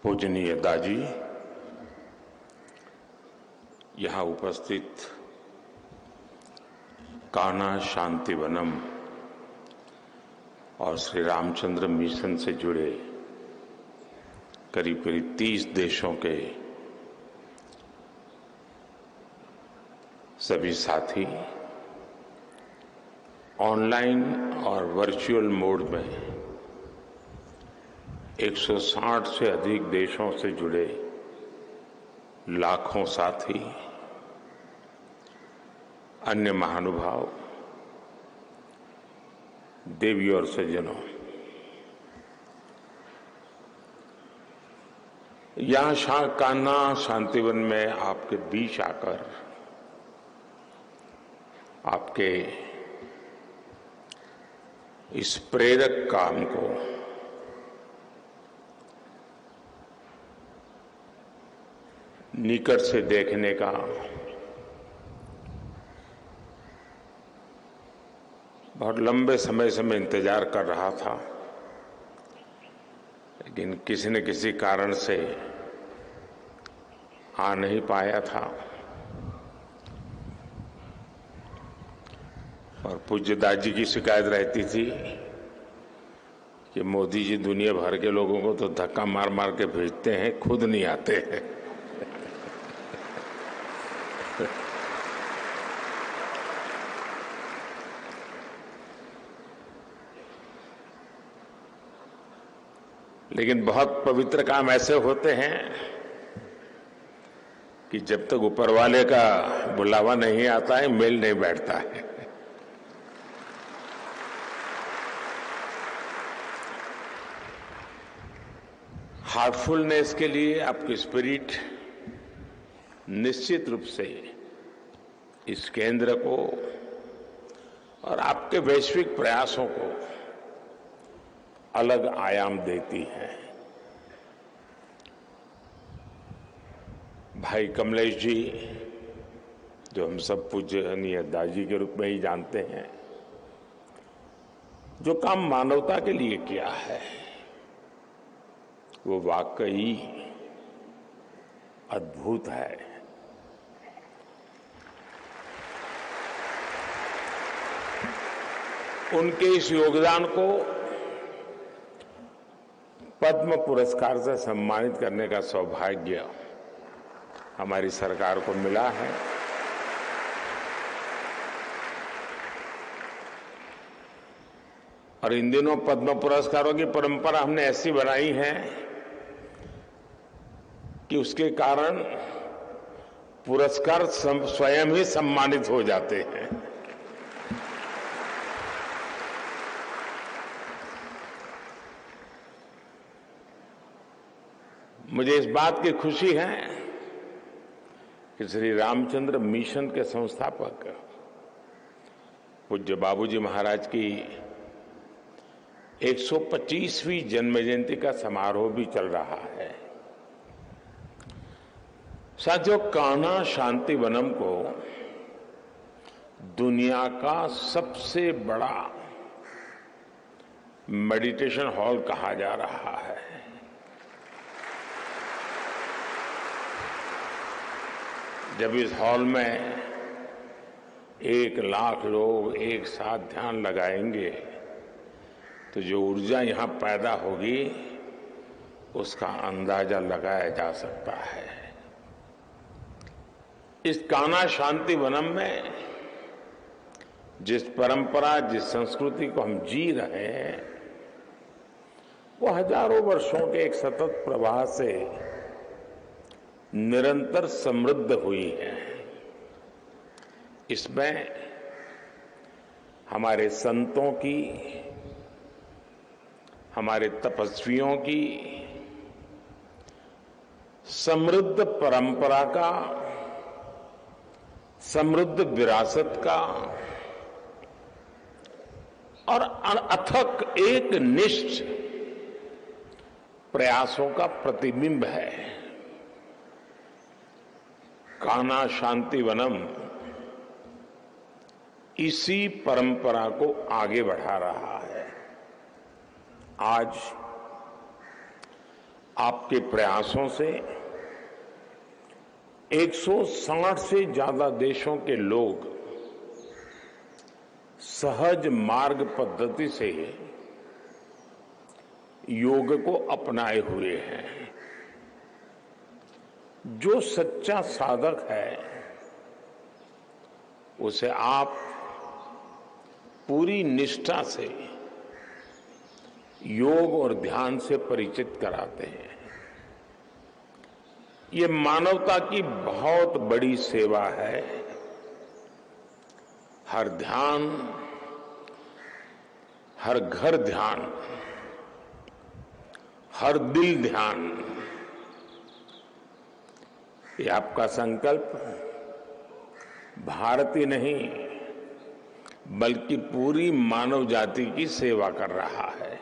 पूजनीय दाजी, यहाँ उपस्थित कान्हा शांतिवनम और श्री रामचंद्र मिशन से जुड़े करीब करीब 30 देशों के सभी साथी ऑनलाइन और वर्चुअल मोड में 160 से अधिक देशों से जुड़े लाखों साथी, अन्य महानुभाव, देवी और सज्जनों, यहाँ कान्हा शांतिवन में आपके बीच आकर आपके इस प्रेरक काम को निकट से देखने का बहुत लंबे समय से मैं इंतजार कर रहा था, लेकिन किसी न किसी कारण से आ नहीं पाया था। और पूज्य दाजी की शिकायत रहती थी कि मोदी जी दुनिया भर के लोगों को तो धक्का मार मार के भेजते हैं, खुद नहीं आते हैं। लेकिन बहुत पवित्र काम ऐसे होते हैं कि जब तक ऊपर वाले का बुलावा नहीं आता है, मेल नहीं बैठता है। हार्टफुलनेस के लिए आपकी स्पिरिट निश्चित रूप से इस केंद्र को और आपके वैश्विक प्रयासों को अलग आयाम देती है। भाई कमलेश जी, जो हम सब पूजनीय दाजी के रूप में ही जानते हैं, जो काम मानवता के लिए किया है वो वाकई अद्भुत है। उनके इस योगदान को पद्म पुरस्कार से सम्मानित करने का सौभाग्य हमारी सरकार को मिला है। और इन दिनों पद्म पुरस्कारों की परंपरा हमने ऐसी बनाई है कि उसके कारण पुरस्कार स्वयं ही सम्मानित हो जाते हैं। मुझे इस बात की खुशी है कि श्री रामचंद्र मिशन के संस्थापक पूज्य बाबूजी महाराज की 125वीं जन्म जयंती का समारोह भी चल रहा है। साथियों, कान्हा शांतिवनम को दुनिया का सबसे बड़ा मेडिटेशन हॉल कहा जा रहा है। जब इस हॉल में 1 लाख लोग एक साथ ध्यान लगाएंगे तो जो ऊर्जा यहां पैदा होगी उसका अंदाजा लगाया जा सकता है। इस कान्हा शांतिवनम में जिस परंपरा, जिस संस्कृति को हम जी रहे हैं, वो हजारों वर्षों के एक सतत प्रवाह से निरंतर समृद्ध हुई है। इसमें हमारे संतों की, हमारे तपस्वियों की समृद्ध परंपरा का, समृद्ध विरासत का और अथक एक निष्ठ प्रयासों का प्रतिबिंब है। कान्हा शांतिवनम इसी परंपरा को आगे बढ़ा रहा है। आज आपके प्रयासों से 160 से ज्यादा देशों के लोग सहज मार्ग पद्धति से योग को अपनाए हुए हैं। जो सच्चा साधक है उसे आप पूरी निष्ठा से योग और ध्यान से परिचित कराते हैं। ये मानवता की बहुत बड़ी सेवा है। हर ध्यान, हर घर ध्यान, हर दिल ध्यान, ये आपका संकल्प भारत ही नहीं बल्कि पूरी मानव जाति की सेवा कर रहा है।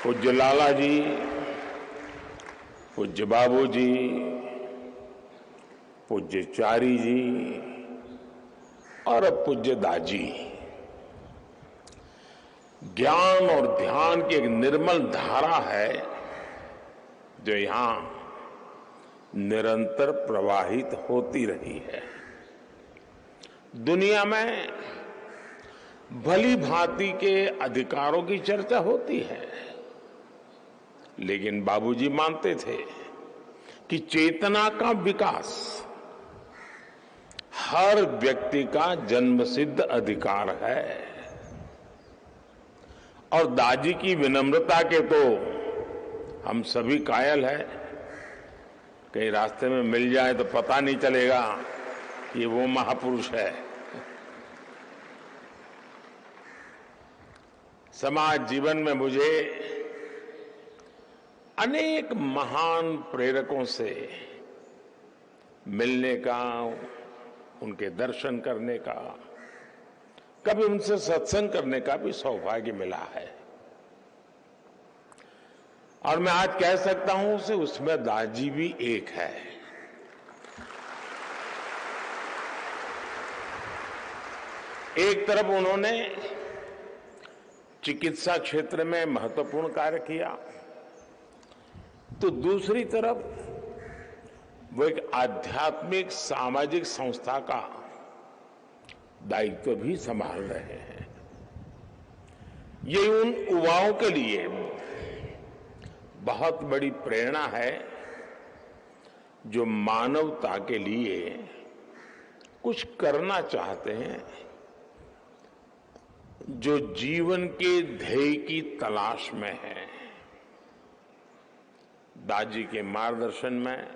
पूज्य लाला जी, पूज्य बाबू जी, पूज्य चारी जी और अब पूज्य दाजी ज्ञान और ध्यान की एक निर्मल धारा है जो यहां निरंतर प्रवाहित होती रही है। दुनिया में भली भांति के अधिकारों की चर्चा होती है, लेकिन बाबूजी मानते थे कि चेतना का विकास हर व्यक्ति का जन्मसिद्ध अधिकार है। और दादी की विनम्रता के तो हम सभी कायल हैं। कहीं रास्ते में मिल जाए तो पता नहीं चलेगा कि वो महापुरुष है। समाज जीवन में मुझे अनेक महान प्रेरकों से मिलने का, उनके दर्शन करने का, कभी उनसे सत्संग करने का भी सौभाग्य मिला है। और मैं आज कह सकता हूं कि उसमें दादी भी एक है। एक तरफ उन्होंने चिकित्सा क्षेत्र में महत्वपूर्ण कार्य किया, तो दूसरी तरफ वो एक आध्यात्मिक सामाजिक संस्था का दायित्व भी संभाल रहे हैं। ये उन युवाओं के लिए बहुत बड़ी प्रेरणा है जो मानवता के लिए कुछ करना चाहते हैं, जो जीवन के ध्येय की तलाश में है। दादी के मार्गदर्शन में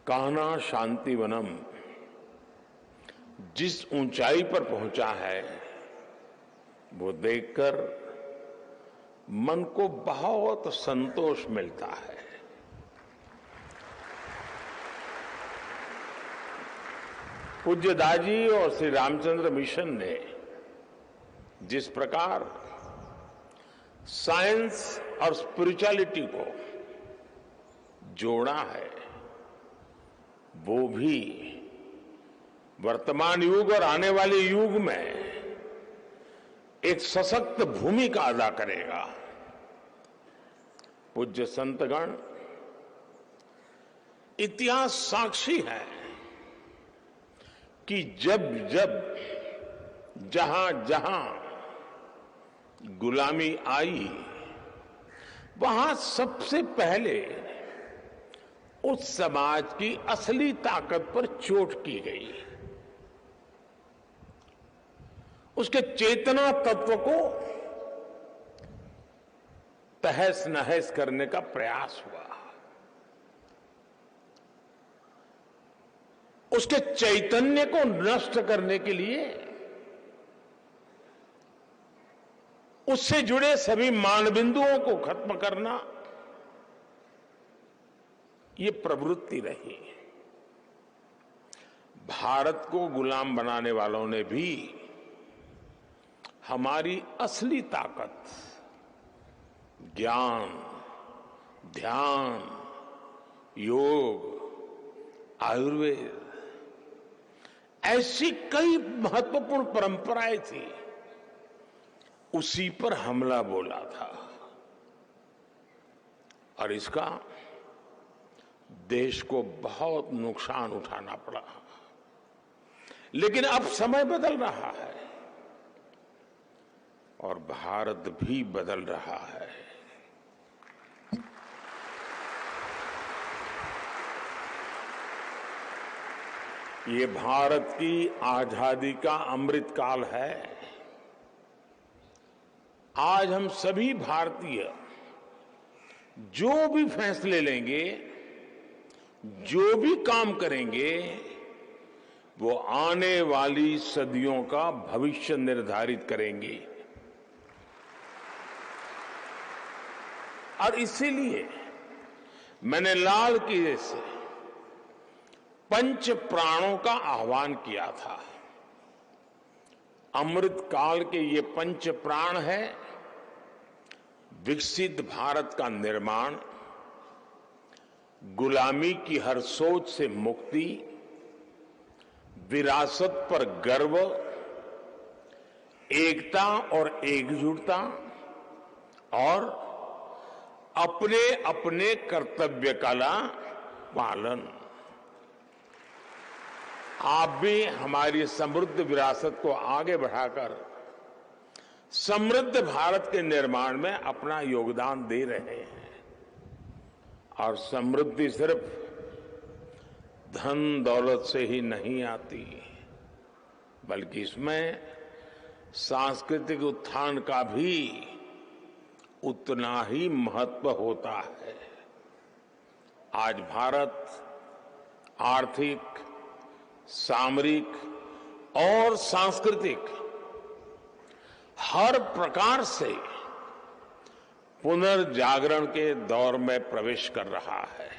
कान्हा शांतिवनम जिस ऊंचाई पर पहुंचा है वो देखकर मन को बहुत संतोष मिलता है। पूज्य दादी और श्री रामचंद्र मिशन ने जिस प्रकार साइंस और स्पिरिचुअलिटी को जोड़ा है, वो भी वर्तमान युग और आने वाले युग में एक सशक्त भूमिका अदा करेगा। पूज्य संतगण, इतिहास साक्षी है कि जब जब जहां जहां गुलामी आई, वहां सबसे पहले उस समाज की असली ताकत पर चोट की गई, उसके चेतना तत्व को तहस नहस करने का प्रयास हुआ, उसके चैतन्य को नष्ट करने के लिए उससे जुड़े सभी मानबिंदुओं को खत्म करना, ये प्रवृत्ति रही। भारत को गुलाम बनाने वालों ने भी हमारी असली ताकत, ज्ञान, ध्यान, योग, आयुर्वेद, ऐसी कई महत्वपूर्ण परंपराएं थी उसी पर हमला बोला था और इसका देश को बहुत नुकसान उठाना पड़ा। लेकिन अब समय बदल रहा है और भारत भी बदल रहा है। ये भारत की आजादी का अमृत काल है। आज हम सभी भारतीय जो भी फैसले लेंगे, जो भी काम करेंगे, वो आने वाली सदियों का भविष्य निर्धारित करेंगे। और इसीलिए मैंने लाल किले से पंच प्राणों का आह्वान किया था। अमृत काल के ये पंच प्राण है विकसित भारत का निर्माण, गुलामी की हर सोच से मुक्ति, विरासत पर गर्व, एकता और एकजुटता और अपने अपने कर्तव्य का पालन। आप भी हमारी समृद्ध विरासत को आगे बढ़ाकर समृद्ध भारत के निर्माण में अपना योगदान दे रहे हैं। और समृद्धि सिर्फ धन दौलत से ही नहीं आती, बल्कि इसमें सांस्कृतिक उत्थान का भी उतना ही महत्व होता है। आज भारत आर्थिक, सामरिक और सांस्कृतिक हर प्रकार से पुनर्जागरण के दौर में प्रवेश कर रहा है।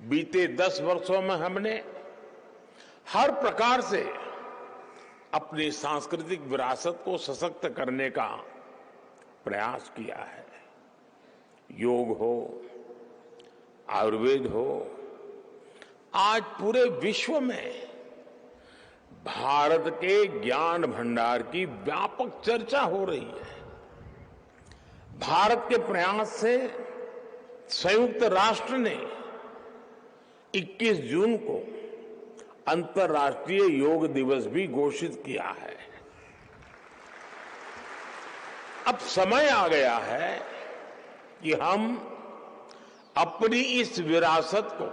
बीते 10 वर्षों में हमने हर प्रकार से अपनी सांस्कृतिक विरासत को सशक्त करने का प्रयास किया है। योग हो, आयुर्वेद हो, आज पूरे विश्व में भारत के ज्ञान भंडार की व्यापक चर्चा हो रही है। भारत के प्रयास से संयुक्त राष्ट्र ने 21 जून को अंतर्राष्ट्रीय योग दिवस भी घोषित किया है। अब समय आ गया है कि हम अपनी इस विरासत को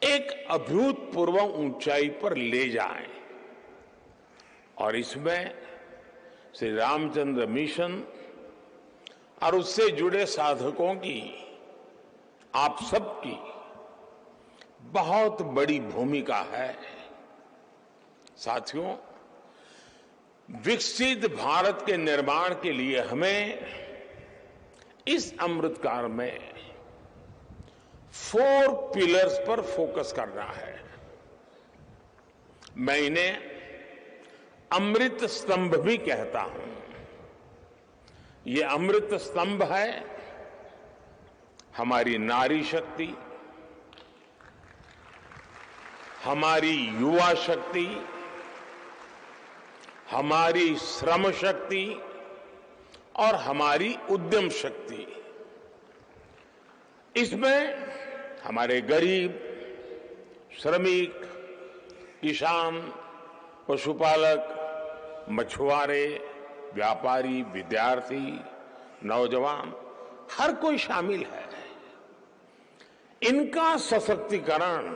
एक अभूतपूर्व ऊंचाई पर ले जाएं और इसमें श्री रामचंद्र मिशन और उससे जुड़े साधकों की, आप सबकी बहुत बड़ी भूमिका है। साथियों, विकसित भारत के निर्माण के लिए हमें इस अमृतकाल में 4 पिलर्स पर फोकस करना है। मैं इन्हें अमृत स्तंभ भी कहता हूं। ये अमृत स्तंभ है हमारी नारी शक्ति, हमारी युवा शक्ति, हमारी श्रम शक्ति और हमारी उद्यम शक्ति। इसमें हमारे गरीब, श्रमिक, किसान, पशुपालक, मछुआरे, व्यापारी, विद्यार्थी, नौजवान, हर कोई शामिल है। इनका सशक्तिकरण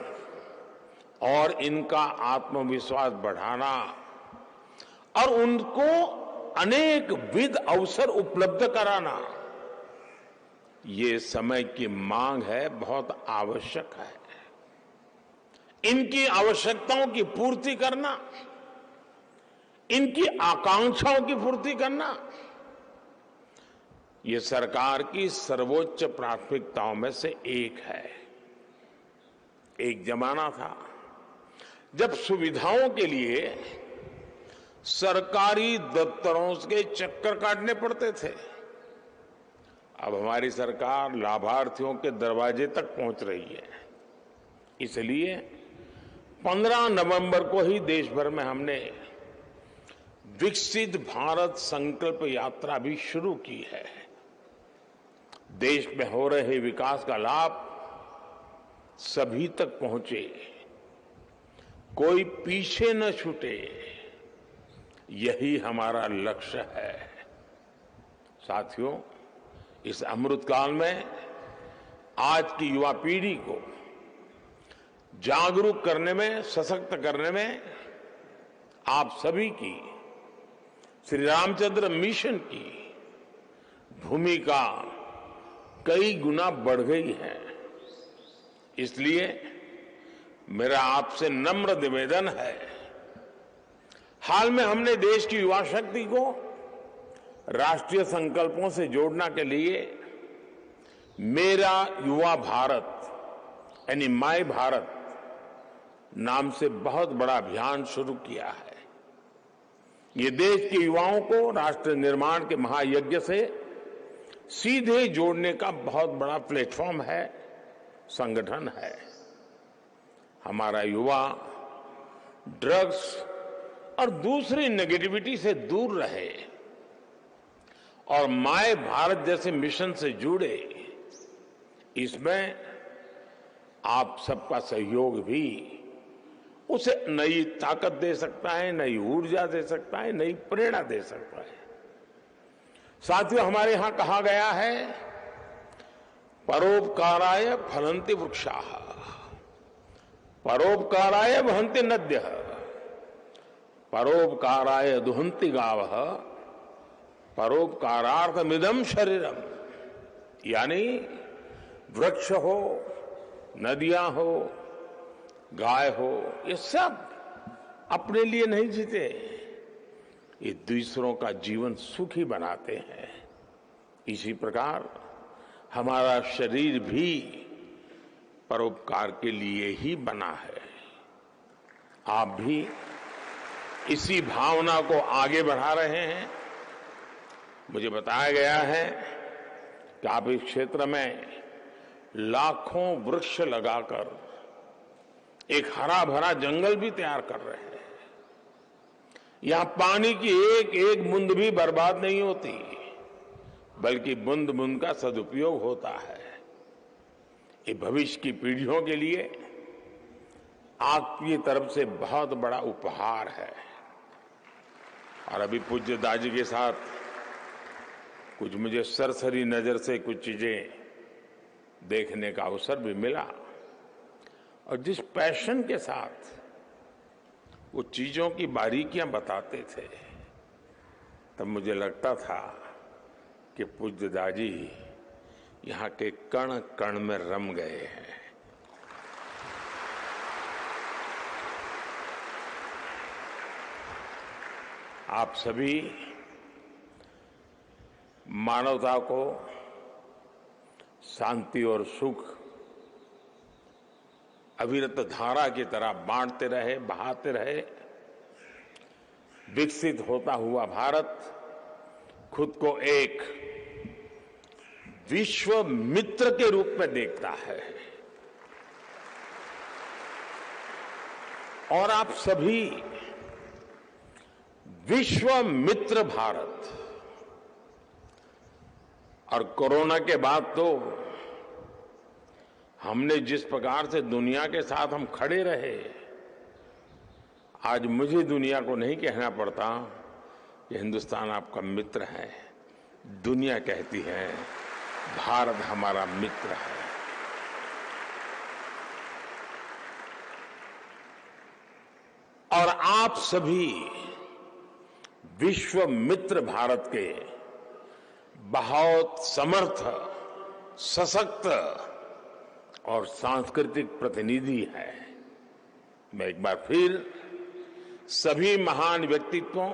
और इनका आत्मविश्वास बढ़ाना और उनको अनेक विध अवसर उपलब्ध कराना, ये समय की मांग है, बहुत आवश्यक है। इनकी आवश्यकताओं की पूर्ति करना, इनकी आकांक्षाओं की पूर्ति करना, ये सरकार की सर्वोच्च प्राथमिकताओं में से एक है। एक जमाना था जब सुविधाओं के लिए सरकारी दफ्तरों के चक्कर काटने पड़ते थे। अब हमारी सरकार लाभार्थियों के दरवाजे तक पहुंच रही है। इसलिए 15 नवंबर को ही देश भर में हमने विकसित भारत संकल्प यात्रा भी शुरू की है। देश में हो रहे विकास का लाभ सभी तक पहुंचे, कोई पीछे न छूटे, यही हमारा लक्ष्य है। साथियों, इस अमृतकाल में आज की युवा पीढ़ी को जागरूक करने में, सशक्त करने में आप सभी की, श्री रामचंद्र मिशन की भूमिका कई गुना बढ़ गई है। इसलिए मेरा आपसे नम्र निवेदन है, हाल में हमने देश की युवा शक्ति को राष्ट्रीय संकल्पों से जोड़ने के लिए मेरा युवा भारत यानी माय भारत नाम से बहुत बड़ा अभियान शुरू किया है। ये देश के युवाओं को राष्ट्र निर्माण के महायज्ञ से सीधे जोड़ने का बहुत बड़ा प्लेटफॉर्म है, संगठन है। हमारा युवा ड्रग्स और दूसरी नेगेटिविटी से दूर रहे और माय भारत जैसे मिशन से जुड़े, इसमें आप सबका सहयोग भी उसे नई ताकत दे सकता है, नई ऊर्जा दे सकता है, नई प्रेरणा दे सकता है। साथियों, हमारे यहां कहा गया है, परोपकाराय फलन्ति वृक्षाः, परोपकाराय वहन्ति नद्यः, परोपकाराय दुहन्ति गावः, परोपकारार्थमिदं शरीरम। यानी वृक्ष हो, नदियां हो, गाय हो, ये सब अपने लिए नहीं जीते, ये दूसरों का जीवन सुखी बनाते हैं। इसी प्रकार हमारा शरीर भी परोपकार के लिए ही बना है। आप भी इसी भावना को आगे बढ़ा रहे हैं। मुझे बताया गया है कि आप इस क्षेत्र में लाखों वृक्ष लगाकर एक हरा भरा जंगल भी तैयार कर रहे हैं। यहां पानी की एक एक बूंद भी बर्बाद नहीं होती, बल्कि बूंद बूंद का सदुपयोग होता है। ये भविष्य की पीढ़ियों के लिए आपकी तरफ से बहुत बड़ा उपहार है। और अभी पूज्य दाजी के साथ कुछ मुझे सरसरी नजर से कुछ चीजें देखने का अवसर भी मिला, और जिस पैशन के साथ वो चीजों की बारीकियां बताते थे, तब मुझे लगता था कि पूज्य दादी यहां के कण कण में रम गए हैं। आप सभी मानवता को शांति और सुख अविरत धारा की तरह बांटते रहे, बहाते रहे। विकसित होता हुआ भारत खुद को एक विश्व मित्र के रूप में देखता है, और आप सभी विश्व मित्र भारत। और कोरोना के बाद तो हमने जिस प्रकार से दुनिया के साथ हम खड़े रहे, आज मुझे दुनिया को नहीं कहना पड़ता कि हिंदुस्तान आपका मित्र है। दुनिया कहती है भारत हमारा मित्र है। और आप सभी विश्व मित्र भारत के बहुत समर्थ, सशक्त और सांस्कृतिक प्रतिनिधि है। मैं एक बार फिर सभी महान व्यक्तित्वों,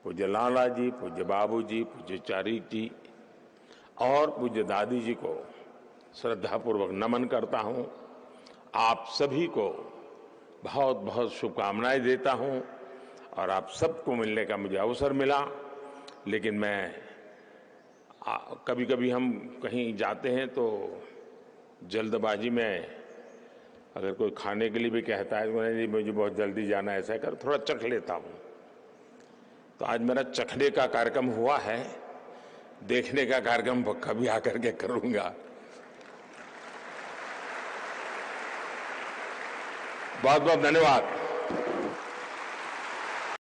पूज्य लाला जी, पूज्य बाबू जी, पूज्य चारिक जी और पूज्य दादी जी को श्रद्धापूर्वक नमन करता हूं। आप सभी को बहुत बहुत शुभकामनाएं देता हूं, और आप सबको मिलने का मुझे अवसर मिला। लेकिन मैं कभी कभी हम कहीं जाते हैं तो जल्दबाजी में अगर कोई खाने के लिए भी कहता है तो नहीं, मुझे बहुत जल्दी जाना है, ऐसा कर थोड़ा चख लेता हूं। तो आज मेरा चखने का कार्यक्रम हुआ है, देखने का कार्यक्रम कभी आकर के करूंगा। बहुत बहुत धन्यवाद।